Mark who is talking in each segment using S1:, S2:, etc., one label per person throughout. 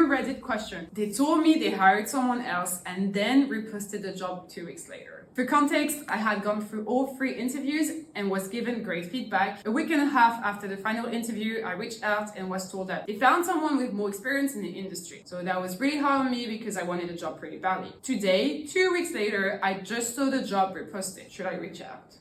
S1: Reddit question. They told me they hired someone else and then reposted the job 2 weeks later. For context, I had gone through all 3 interviews and was given great feedback. A week and a half after the final interview, I reached out and was told that they found someone with more experience in the industry. So that was really hard on me because I wanted a job pretty badly. Today, 2 weeks later, I just saw the job reposted. Should I reach out?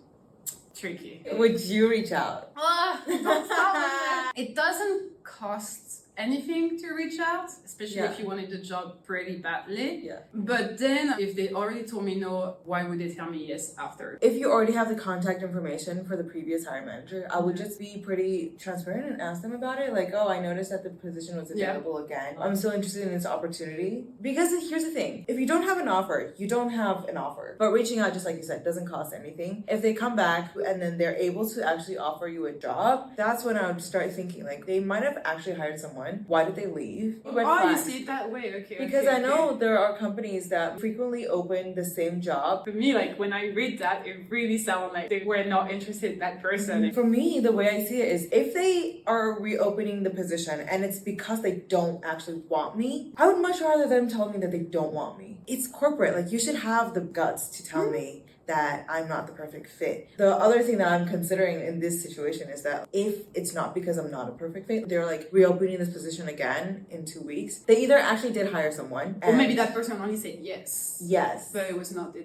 S1: Tricky.
S2: Would you reach out?
S1: Don't stop with that. It doesn't cost anything to reach out, especially if you wanted the job pretty badly.
S2: Yeah.
S1: But then if they already told me no, why would they tell me yes after?
S2: If you already have the contact information for the previous hiring manager, I would just be pretty transparent and ask them about it. Like, oh, I noticed that the position was available again. I'm still interested in this opportunity. Because here's the thing. If you don't have an offer, you don't have an offer. But reaching out, just like you said, doesn't cost anything. If they come back and then they're able to actually offer you a job, that's when I would start thinking, like, they might have actually hired someone. Why did they leave?
S1: You see it that way, okay.
S2: Because I know there are companies that frequently open the same job.
S1: For me, like, when I read that, it really sounded like they were not interested in that person.
S2: For me, the way I see it is if they are reopening the position and it's because they don't actually want me, I would much rather them tell me that they don't want me. It's corporate. Like, you should have the guts to tell me that I'm not the perfect fit. The other thing that I'm considering in this situation is that if it's not because I'm not a perfect fit, they're like reopening this position again in 2 weeks. They either actually did hire someone,
S1: or maybe that person only said yes.
S2: Yes.
S1: But it was not.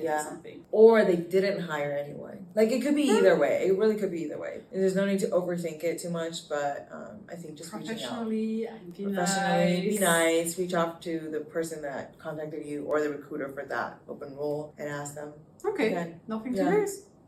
S2: Yeah. Or they didn't hire anyone. Like, it could be either way. It really could be either way. And there's no need to overthink it too much, but I think just reaching out. Be nice. Reach out to the person that contacted you or the recruiter for that open role and ask them.
S1: Okay, nothing to lose.